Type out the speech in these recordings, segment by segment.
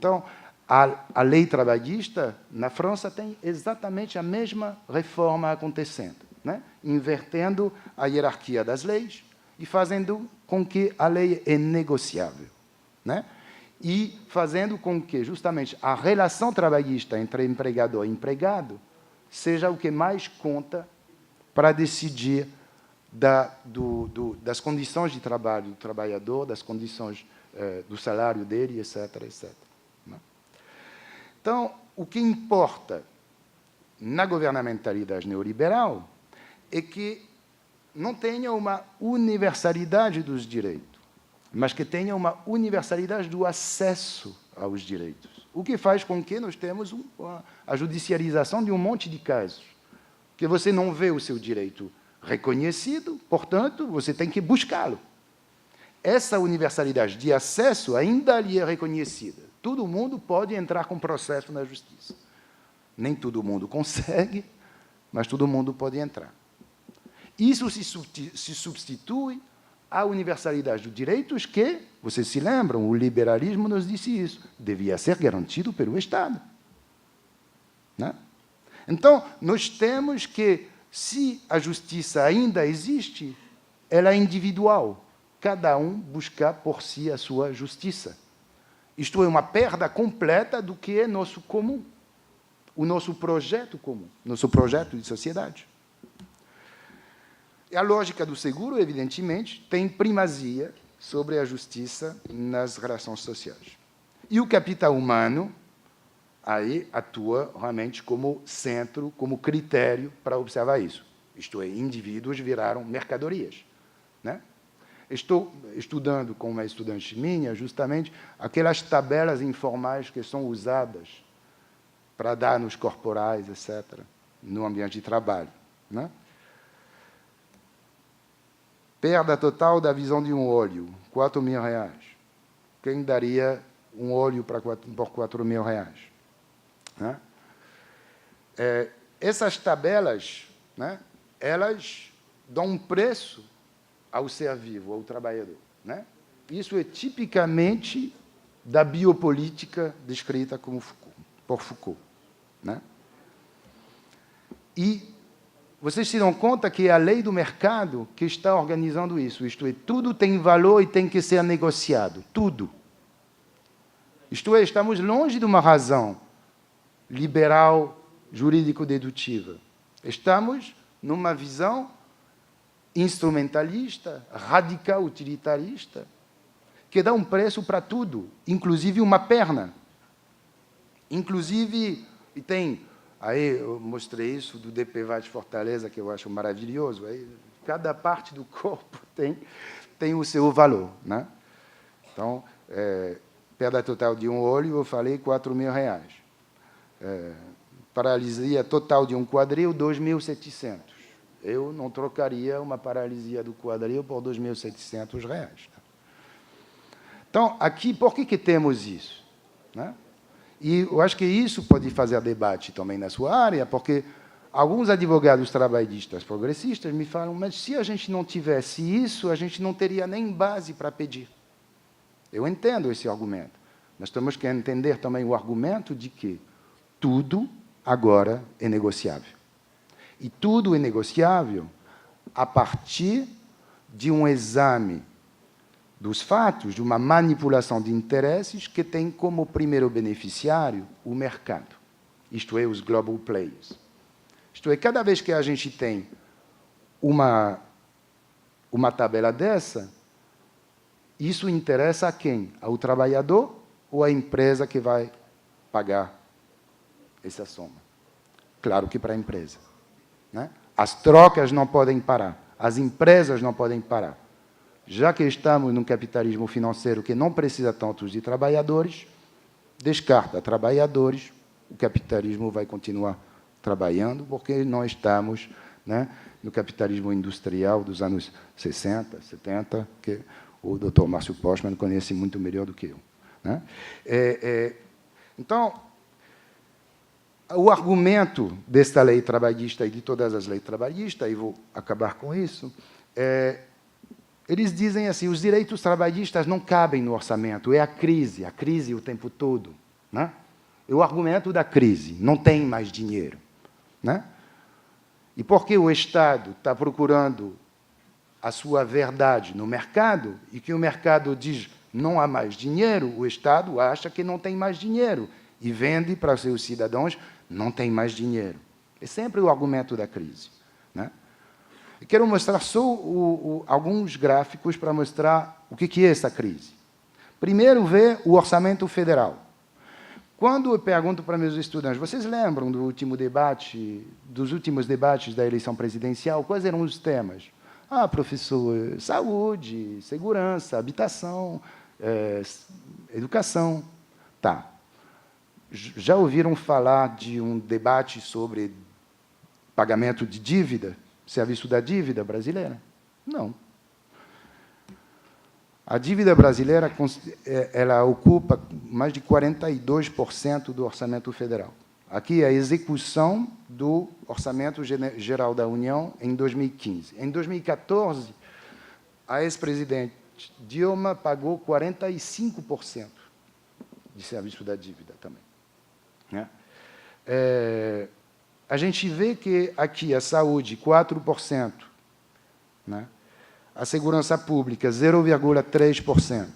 Então, a lei trabalhista, na França, tem exatamente a mesma reforma acontecendo, né? Invertendo a hierarquia das leis e fazendo com que a lei é negociável, né? E fazendo com que, justamente, a relação trabalhista entre empregador e empregado seja o que mais conta para decidir das condições de trabalho do trabalhador, das condições do salário dele, etc., etc. Então, o que importa na governamentalidade neoliberal é que não tenha uma universalidade dos direitos, mas que tenha uma universalidade do acesso aos direitos, o que faz com que nós temos a judicialização de um monte de casos, que você não vê o seu direito reconhecido, portanto, você tem que buscá-lo. Essa universalidade de acesso ainda lhe é reconhecida. Todo mundo pode entrar com processo na justiça. Nem todo mundo consegue, mas todo mundo pode entrar. Isso se substitui à universalidade dos direitos que, vocês se lembram, o liberalismo nos disse isso, devia ser garantido pelo Estado. Né? Então, nós temos que, se a justiça ainda existe, ela é individual. Cada um buscar por si a sua justiça. Isto é uma perda completa do que é nosso comum, o nosso projeto comum, nosso projeto de sociedade. E a lógica do seguro, evidentemente, tem primazia sobre a justiça nas relações sociais. E o capital humano aí atua realmente como centro, como critério para observar isso. Isto é, indivíduos viraram mercadorias, né? Estou estudando com uma estudante minha, justamente, aquelas tabelas informais que são usadas para danos corporais, etc., no ambiente de trabalho, né? Perda total da visão de um olho, R$4.000. Quem daria um olho por R$4.000? Né? Essas tabelas, né, elas dão um preço ao ser vivo, ao trabalhador, né? Isso é tipicamente da biopolítica descrita por Foucault, né? E vocês se dão conta que é a lei do mercado que está organizando isso, isto é, tudo tem valor e tem que ser negociado, tudo. Isto é, estamos longe de uma razão liberal, jurídico-dedutiva. Estamos numa visão instrumentalista, radical, utilitarista, que dá um preço para tudo, inclusive uma perna. Inclusive, e tem, aí eu mostrei isso do DPVAT de Fortaleza, que eu acho maravilhoso, aí cada parte do corpo tem o seu valor, né? Então, perda total de um olho, eu falei R$4.000. Paralisia total de um quadril, 2.700. Eu não trocaria uma paralisia do quadril por R$2.700. Então, aqui, por que temos isso? Né? E eu acho que isso pode fazer debate também na sua área, porque alguns advogados trabalhistas progressistas me falam, mas se a gente não tivesse isso, a gente não teria nem base para pedir. Eu entendo esse argumento. Nós temos que entender também o argumento de que tudo agora é negociável. E tudo é negociável a partir de um exame dos fatos, de uma manipulação de interesses que tem como primeiro beneficiário o mercado, isto é, os global players. Isto é, cada vez que a gente tem uma tabela dessa, isso interessa a quem? Ao trabalhador ou à empresa que vai pagar essa soma? Claro que para a empresa. Né? As trocas não podem parar, as empresas não podem parar. Já que estamos num capitalismo financeiro que não precisa tanto de trabalhadores, descarta trabalhadores, o capitalismo vai continuar trabalhando, porque não estamos, né, no capitalismo industrial dos anos 60, 70, que o Dr. Márcio Postman conhece muito melhor do que eu. Né? Então, o argumento desta lei trabalhista e de todas as leis trabalhistas, e vou acabar com isso, eles dizem assim, os direitos trabalhistas não cabem no orçamento, é a crise o tempo todo. né? É o argumento da crise, não tem mais dinheiro, né? E porque o Estado está procurando a sua verdade no mercado, e que o mercado diz não há mais dinheiro, o Estado acha que não tem mais dinheiro, e vende para seus cidadãos, não tem mais dinheiro. É sempre o argumento da crise, né? Eu quero mostrar só alguns gráficos para mostrar o que é essa crise. Primeiro, ver o orçamento federal. Quando eu pergunto para meus estudantes, vocês lembram do último debate, dos últimos debates da eleição presidencial? Quais eram os temas? Ah, professor, saúde, segurança, habitação, educação. Tá. Já ouviram falar de um debate sobre pagamento de dívida, serviço da dívida brasileira? Não. A dívida brasileira ela ocupa mais de 42% do orçamento federal. Aqui é a execução do Orçamento Geral da União em 2015. Em 2014, a ex-presidente Dilma pagou 45% de serviço da dívida também, né? A gente vê que aqui a saúde, 4%, né? A segurança pública, 0,3%.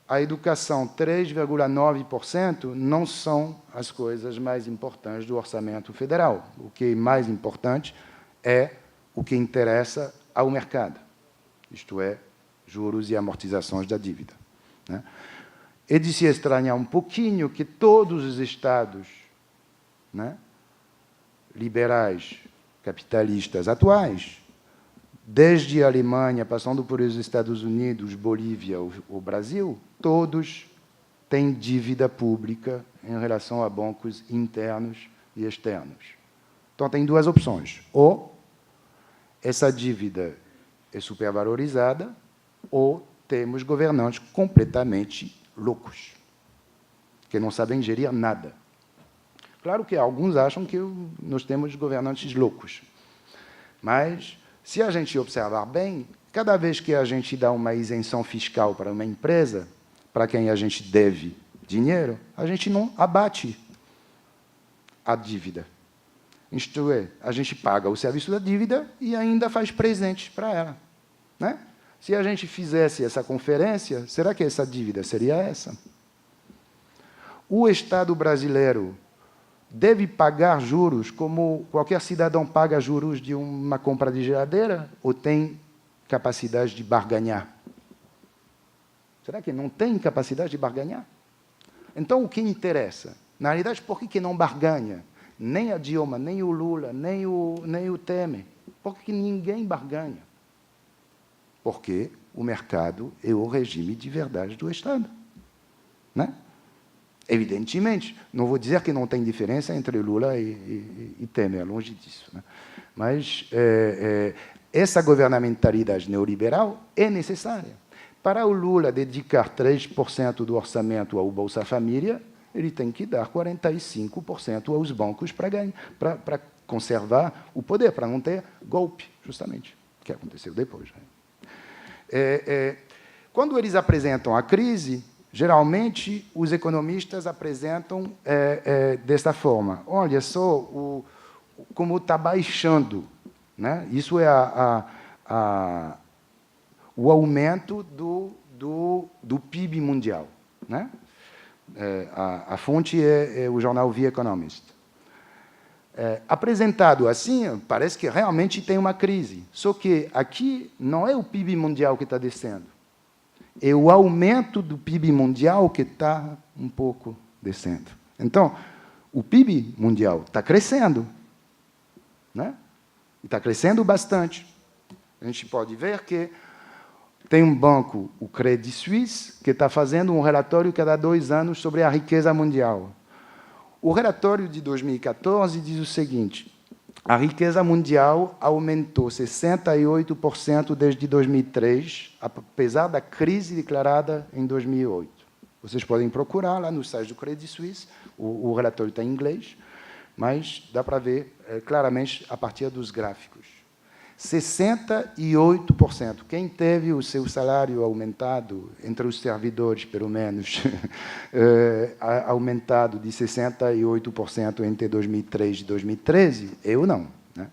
A educação, 3,9%, não são as coisas mais importantes do orçamento federal. O que é mais importante é o que interessa ao mercado, isto é, juros e amortizações da dívida, né? É de se estranhar um pouquinho que todos os estados, né, liberais, capitalistas atuais, desde a Alemanha, passando por os Estados Unidos, Bolívia, o Brasil, todos têm dívida pública em relação a bancos internos e externos. Então, tem duas opções. Ou essa dívida é supervalorizada, ou temos governantes completamente loucos, que não sabem gerir nada. Claro que alguns acham que nós temos governantes loucos, mas, se a gente observar bem, cada vez que a gente dá uma isenção fiscal para uma empresa, para quem a gente deve dinheiro, a gente não abate a dívida. Isto é, a gente paga o serviço da dívida e ainda faz presentes para ela, né? Se a gente fizesse essa conferência, será que essa dívida seria essa? O Estado brasileiro deve pagar juros como qualquer cidadão paga juros de uma compra de geladeira, ou tem capacidade de barganhar? Será que não tem capacidade de barganhar? Então, o que interessa? Na realidade, por que não barganha? Nem a Dilma, nem o Lula, nem o Temer. Por que ninguém barganha? Porque o mercado é o regime de verdade do Estado, né? Evidentemente, não vou dizer que não tem diferença entre Lula e Temer, longe disso, né? Mas essa governamentalidade neoliberal é necessária. Para o Lula dedicar 3% do orçamento ao Bolsa Família, ele tem que dar 45% aos bancos para conservar o poder, para não ter golpe, justamente, que aconteceu depois, né? Quando eles apresentam a crise, geralmente, os economistas apresentam desta forma. Olha só como está baixando, né? Isso é o aumento do PIB mundial, né? A fonte é o jornal The Economist. Apresentado assim, parece que realmente tem uma crise. Só que aqui não é o PIB mundial que está descendo. É o aumento do PIB mundial que está um pouco descendo. Então, o PIB mundial está crescendo, né? E está crescendo bastante. A gente pode ver que tem um banco, o Credit Suisse, que está fazendo um relatório cada 2 anos sobre a riqueza mundial. O relatório de 2014 diz o seguinte: a riqueza mundial aumentou 68% desde 2003, apesar da crise declarada em 2008. Vocês podem procurar lá no site do Credit Suisse, o relatório está em inglês, mas dá para ver claramente a partir dos gráficos. 68%. Quem teve o seu salário aumentado, entre os servidores, pelo menos, aumentado de 68% entre 2003 e 2013? Eu não. Né?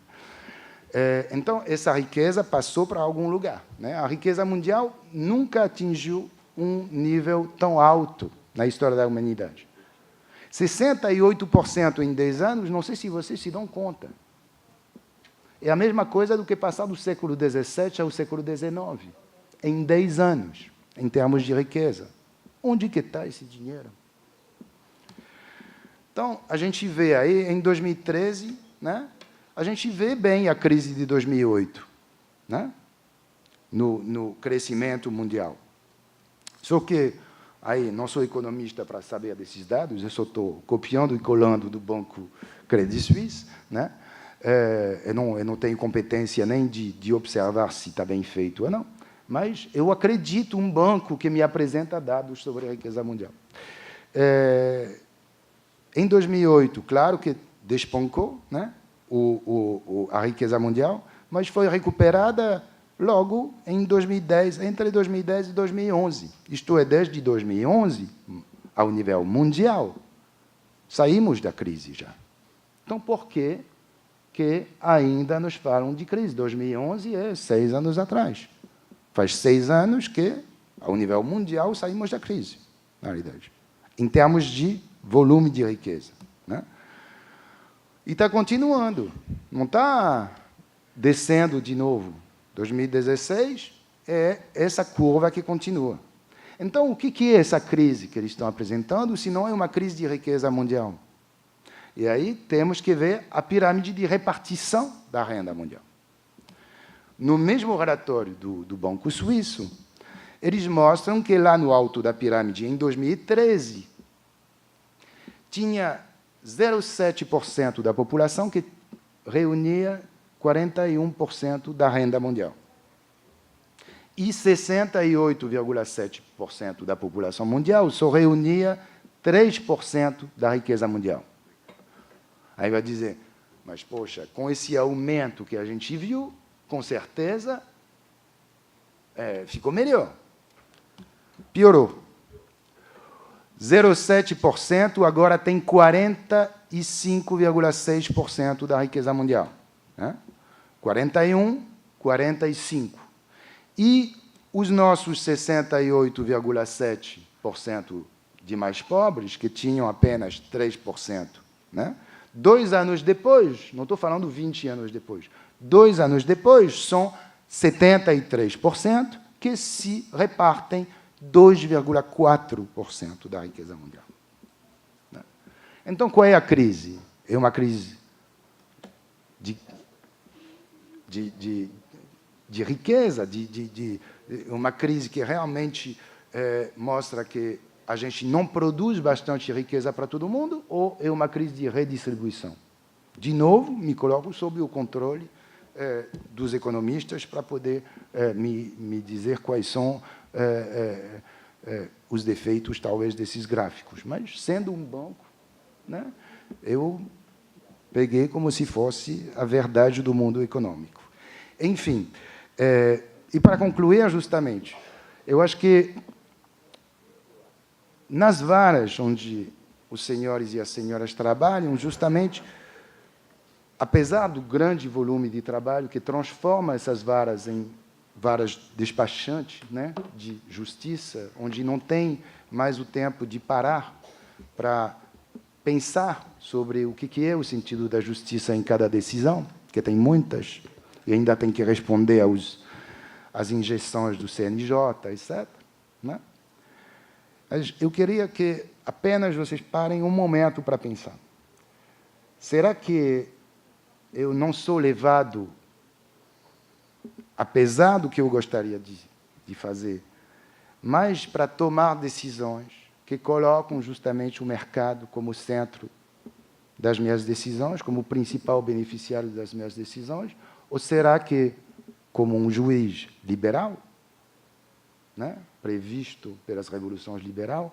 Então, essa riqueza passou para algum lugar. Né? A riqueza mundial nunca atingiu um nível tão alto na história da humanidade. 68% em 10 anos, não sei se vocês se dão conta. É a mesma coisa do que passar do século XVII ao século XIX, em 10 anos, em termos de riqueza. Onde que está esse dinheiro? Então, a gente vê aí, em 2013, né, a gente vê bem a crise de 2008, né, no crescimento mundial. Só que, aí, não sou economista para saber desses dados, eu só estou copiando e colando do banco Credit Suisse, né? Eu não tenho competência nem de observar se está bem feito ou não, mas eu acredito um banco que me apresenta dados sobre a riqueza mundial. Em 2008, claro que despencou, né, a riqueza mundial, mas foi recuperada logo em 2010, entre 2010 e 2011. Isto é, desde 2011, ao nível mundial, saímos da crise já. Então, por que ainda nos falam de crise? 2011 é 6 anos atrás. Faz 6 anos que, ao nível mundial, saímos da crise, na realidade, em termos de volume de riqueza. Né? E está continuando, não está descendo de novo. 2016 é essa curva que continua. Então, o que é essa crise que eles estão apresentando, se não é uma crise de riqueza mundial? E aí temos que ver a pirâmide de repartição da renda mundial. No mesmo relatório do Banco Suíço, eles mostram que lá no alto da pirâmide, em 2013, tinha 0,7% da população que reunia 41% da renda mundial. E 68,7% da população mundial só reunia 3% da riqueza mundial. Aí vai dizer, mas, poxa, com esse aumento que a gente viu, com certeza, ficou melhor. Piorou. 0,7% agora tem 45,6% da riqueza mundial. Né? 41, 45. E os nossos 68,7% de mais pobres, que tinham apenas 3%, né? 2 anos depois, não estou falando 20 anos depois, 2 anos depois, são 73% que se repartem 2,4% da riqueza mundial. Então, qual é a crise? É uma crise de riqueza, uma crise que realmente mostra que a gente não produz bastante riqueza para todo mundo, ou é uma crise de redistribuição? De novo, me coloco sob o controle dos economistas para poder me dizer quais são os defeitos, talvez, desses gráficos. Mas, sendo um banco, né, eu peguei como se fosse a verdade do mundo econômico. Enfim, e para concluir, justamente, eu acho que nas varas onde os senhores e as senhoras trabalham, justamente, apesar do grande volume de trabalho que transforma essas varas em varas despachantes, né, de justiça, onde não tem mais o tempo de parar para pensar sobre o que é o sentido da justiça em cada decisão, que tem muitas, e ainda tem que responder às injeções do CNJ, etc. Né? Mas eu queria que apenas vocês parem um momento para pensar. Será que eu não sou levado, apesar do que eu gostaria de fazer, mas para tomar decisões que colocam justamente o mercado como centro das minhas decisões, como principal beneficiário das minhas decisões? Ou será que, como um juiz liberal, né, previsto pelas revoluções liberais,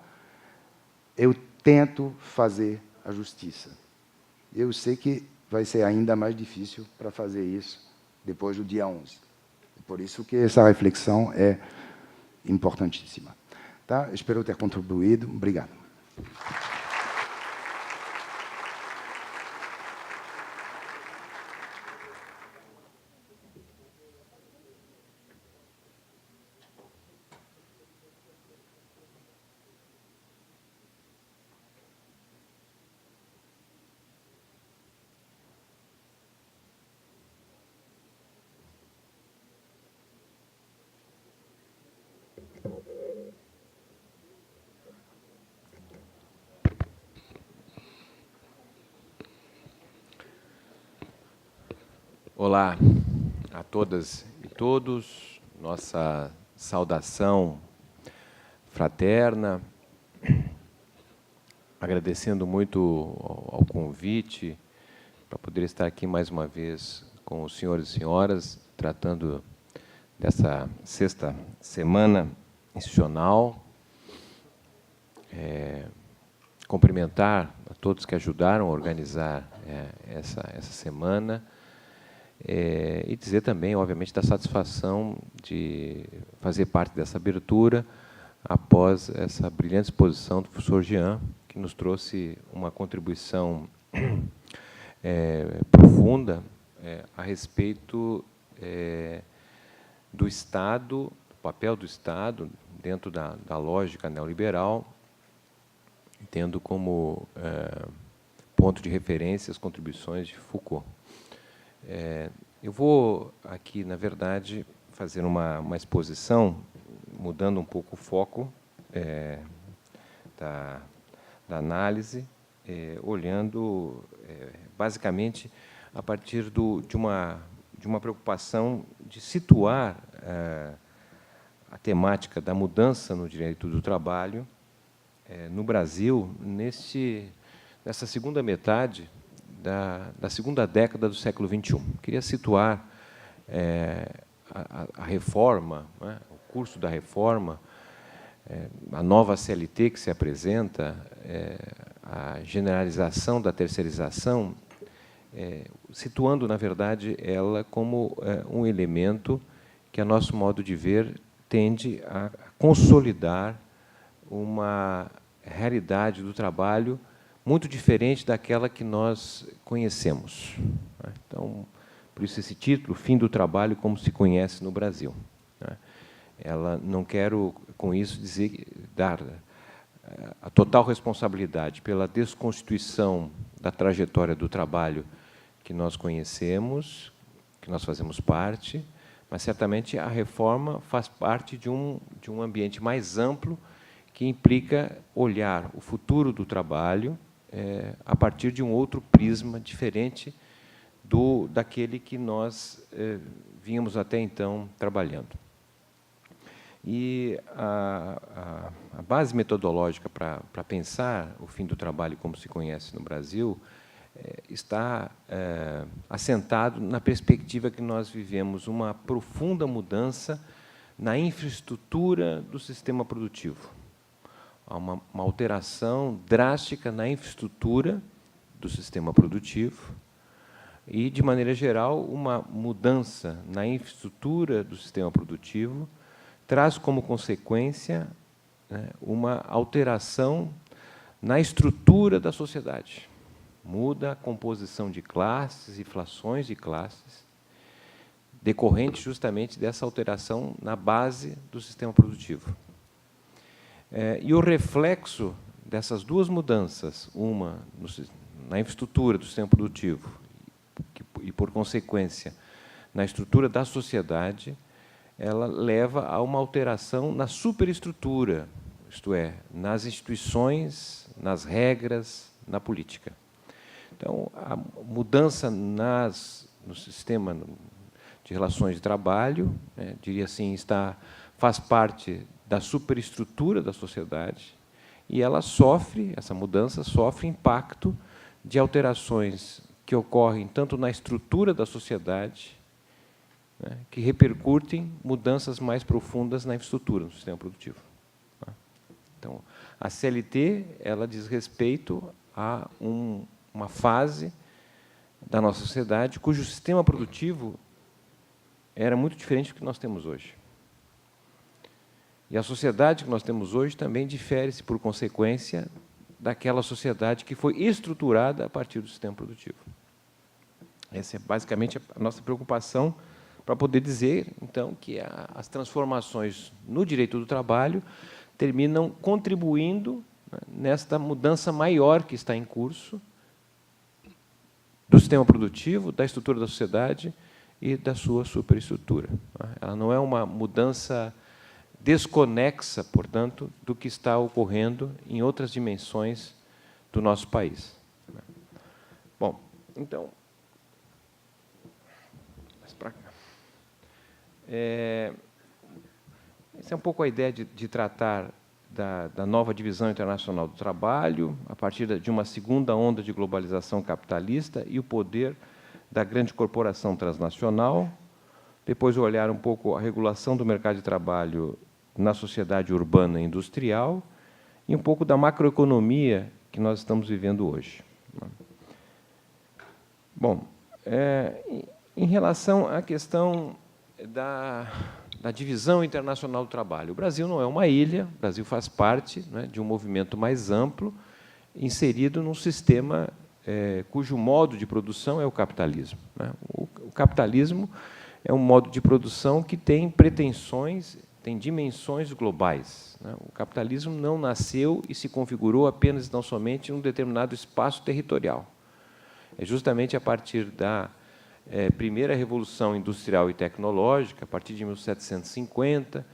eu tento fazer a justiça? Eu sei que vai ser ainda mais difícil para fazer isso depois do dia 11. Por isso que essa reflexão é importantíssima. Tá? Espero ter contribuído. Obrigado. Olá a todas e todos, nossa saudação fraterna, agradecendo muito ao convite para poder estar aqui mais uma vez com os senhores e senhoras, tratando dessa sexta semana institucional. Cumprimentar a todos que ajudaram a organizar essa semana, e dizer também, obviamente, da satisfação de fazer parte dessa abertura após essa brilhante exposição do professor Jean, que nos trouxe uma contribuição profunda a respeito do Estado, do papel do Estado dentro da lógica neoliberal, tendo como ponto de referência as contribuições de Foucault. Eu vou aqui, na verdade, fazer uma exposição, mudando um pouco o foco da análise, olhando, basicamente, a partir de uma preocupação de situar a temática da mudança no direito do trabalho no Brasil, nessa segunda metade da segunda década do século XXI. Queria situar a reforma, né, o curso da reforma, a nova CLT que se apresenta, a generalização da terceirização, situando, na verdade, ela como um elemento que, a nosso modo de ver, tende a consolidar uma realidade do trabalho muito diferente daquela que nós conhecemos. Então, por isso esse título, Fim do Trabalho como se conhece no Brasil. Ela, não quero, com isso, dar a total responsabilidade pela desconstituição da trajetória do trabalho que nós conhecemos, que nós fazemos parte, mas, certamente, a reforma faz parte de um ambiente mais amplo que implica olhar o futuro do trabalho a partir de um outro prisma diferente daquele que nós vínhamos até então trabalhando. E a base metodológica para pensar o fim do trabalho como se conhece no Brasil está assentado na perspectiva que nós vivemos uma profunda mudança na infraestrutura do sistema produtivo. Há uma alteração drástica na infraestrutura do sistema produtivo e, de maneira geral, uma mudança na infraestrutura do sistema produtivo traz como consequência, né, uma alteração na estrutura da sociedade. Muda a composição de classes e frações de classes, decorrente justamente dessa alteração na base do sistema produtivo. E o reflexo dessas duas mudanças, uma na infraestrutura do sistema produtivo e, por consequência, na estrutura da sociedade, ela leva a uma alteração na superestrutura, isto é, nas instituições, nas regras, na política. Então, a mudança no sistema de relações de trabalho, diria assim, faz parte da superestrutura da sociedade, e ela essa mudança sofre impacto de alterações que ocorrem tanto na estrutura da sociedade, né, que repercutem mudanças mais profundas na infraestrutura do sistema produtivo. Então, a CLT ela diz respeito a uma fase da nossa sociedade cujo sistema produtivo era muito diferente do que nós temos hoje. E a sociedade que nós temos hoje também difere-se, por consequência, daquela sociedade que foi estruturada a partir do sistema produtivo. Essa é basicamente a nossa preocupação para poder dizer, então, que as transformações no direito do trabalho terminam contribuindo, né, nesta mudança maior que está em curso do sistema produtivo, da estrutura da sociedade e da sua superestrutura. Ela não é uma mudança desconexa, portanto, do que está ocorrendo em outras dimensões do nosso país. Bom, então, mais para cá. Essa é um pouco a ideia de tratar da nova divisão internacional do trabalho, a partir de uma segunda onda de globalização capitalista e o poder da grande corporação transnacional. Depois, olhar um pouco a regulação do mercado de trabalho na sociedade urbana e industrial e um pouco da macroeconomia que nós estamos vivendo hoje. Bom, em relação à questão da divisão internacional do trabalho, o Brasil não é uma ilha, o Brasil faz parte, né, de um movimento mais amplo, inserido num sistema cujo modo de produção é o capitalismo, né? O capitalismo é um modo de produção que tem pretensões, tem dimensões globais, né? O capitalismo não nasceu e se configurou apenas, não somente, em um determinado espaço territorial. É justamente a partir da primeira revolução industrial e tecnológica, a partir de 1750,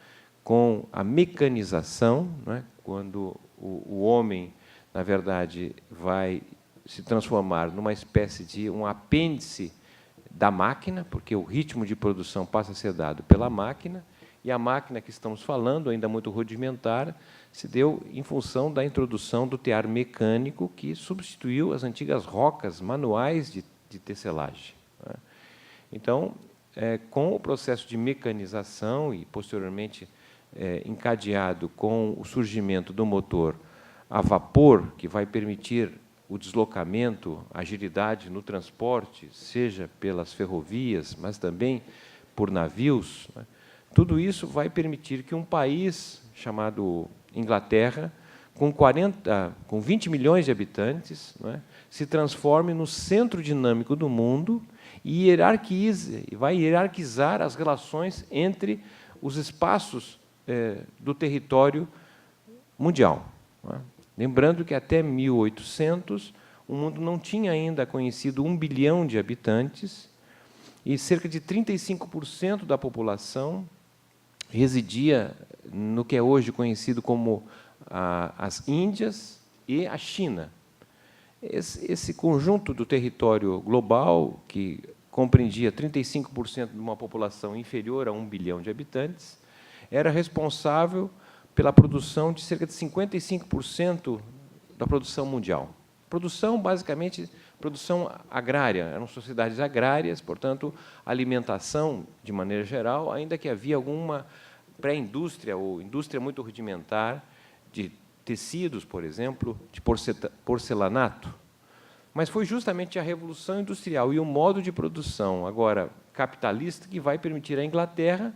com a mecanização, né? Quando o homem, na verdade, vai se transformar numa espécie de um apêndice da máquina, porque o ritmo de produção passa a ser dado pela máquina, e a máquina que estamos falando, ainda muito rudimentar, se deu em função da introdução do tear mecânico, que substituiu as antigas rocas manuais de tecelagem. Então, com o processo de mecanização e, posteriormente, encadeado com o surgimento do motor a vapor, que vai permitir o deslocamento, a agilidade no transporte, seja pelas ferrovias, mas também por navios, né? Tudo isso vai permitir que um país chamado Inglaterra, com 20 milhões de habitantes, né, se transforme no centro dinâmico do mundo e vai hierarquizar as relações entre os espaços do território mundial, né? Lembrando que até 1800 o mundo não tinha ainda conhecido 1 bilhão de habitantes e cerca de 35% da população residia no que é hoje conhecido como as Índias e a China. Esse conjunto do território global, que compreendia 35% de uma população inferior a 1 bilhão de habitantes, era responsável pela produção de cerca de 55% da produção mundial. Produção, basicamente, produção agrária. Eram sociedades agrárias, portanto, alimentação, de maneira geral, ainda que havia alguma pré-indústria ou indústria muito rudimentar de tecidos, por exemplo, de porcelanato. Mas foi justamente a Revolução Industrial e o modo de produção, agora capitalista, que vai permitir à Inglaterra,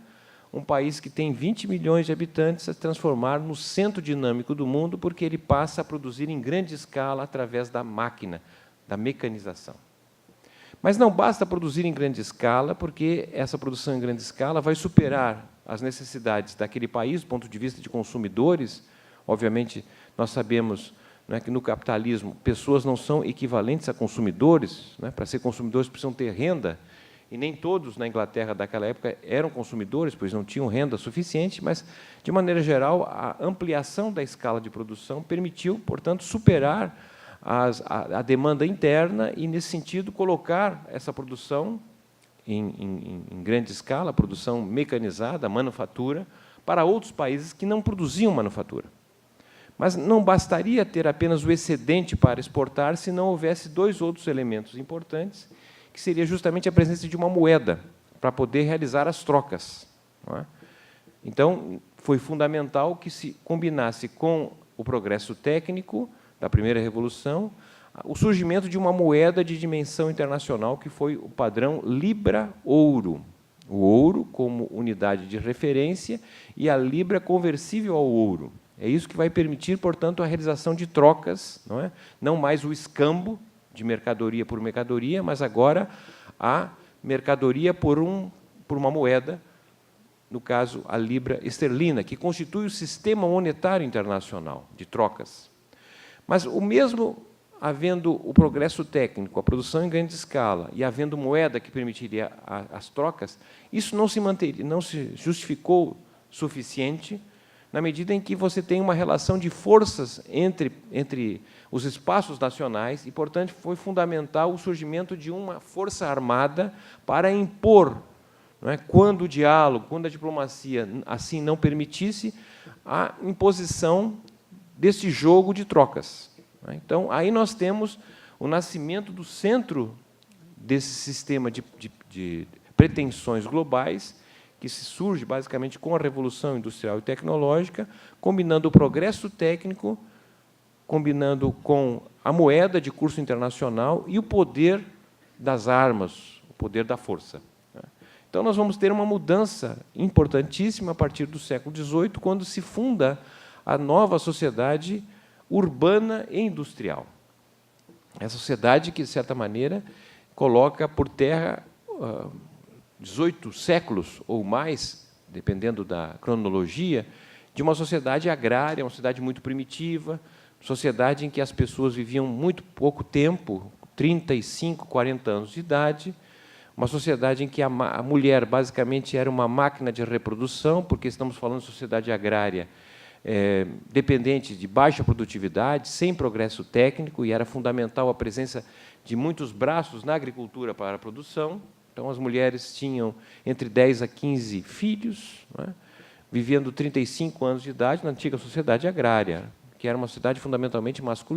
um país que tem 20 milhões de habitantes, a se transformar no centro dinâmico do mundo, porque ele passa a produzir em grande escala através da máquina, da mecanização. Mas não basta produzir em grande escala, porque essa produção em grande escala vai superar as necessidades daquele país, do ponto de vista de consumidores. Obviamente, nós sabemos, né, que no capitalismo pessoas não são equivalentes a consumidores, né? Para ser consumidores precisam ter renda, e nem todos na Inglaterra daquela época eram consumidores, pois não tinham renda suficiente, mas, de maneira geral, a ampliação da escala de produção permitiu, portanto, superar a demanda interna e, nesse sentido, colocar essa produção em grande escala, a produção mecanizada, a manufatura, para outros países que não produziam manufatura. Mas não bastaria ter apenas o excedente para exportar se não houvesse dois outros elementos importantes, que seria justamente a presença de uma moeda para poder realizar as trocas, não é? Então, foi fundamental que se combinasse com o progresso técnico da primeira revolução o surgimento de uma moeda de dimensão internacional, que foi o padrão Libra-Ouro. o ouro como unidade de referência e a libra conversível ao ouro. É isso que vai permitir, portanto, a realização de trocas, não é? Não mais o escambo de mercadoria por mercadoria, mas agora a mercadoria por uma moeda, no caso, a libra esterlina, que constitui o sistema monetário internacional de trocas. Mas, o mesmo havendo o progresso técnico, a produção em grande escala, e havendo moeda que permitiria as trocas, isso não se justificou suficiente, na medida em que você tem uma relação de forças entre os espaços nacionais, e, portanto, foi fundamental o surgimento de uma força armada para impor, não é, quando o diálogo, quando a diplomacia assim não permitisse, a imposição desse jogo de trocas. Então, aí nós temos o nascimento do centro desse sistema de pretensões globais, que se surge basicamente com a Revolução Industrial e Tecnológica, combinando o progresso técnico, combinando com a moeda de curso internacional e o poder das armas, o poder da força. Então, nós vamos ter uma mudança importantíssima a partir do século XVIII, quando se funda a nova sociedade urbana e industrial. Essa sociedade que, de certa maneira, coloca por terra 18 séculos ou mais, dependendo da cronologia, de uma sociedade agrária, uma sociedade muito primitiva, sociedade em que as pessoas viviam muito pouco tempo, 35, 40 anos de idade, uma sociedade em que a mulher, basicamente, era uma máquina de reprodução, porque estamos falando de sociedade agrária, dependente de baixa produtividade, sem progresso técnico, e era fundamental a presença de muitos braços na agricultura para a produção. Então, as mulheres tinham entre 10 a 15 filhos, não é? Vivendo 35 anos de idade na antiga sociedade agrária, que era uma sociedade fundamentalmente masculina.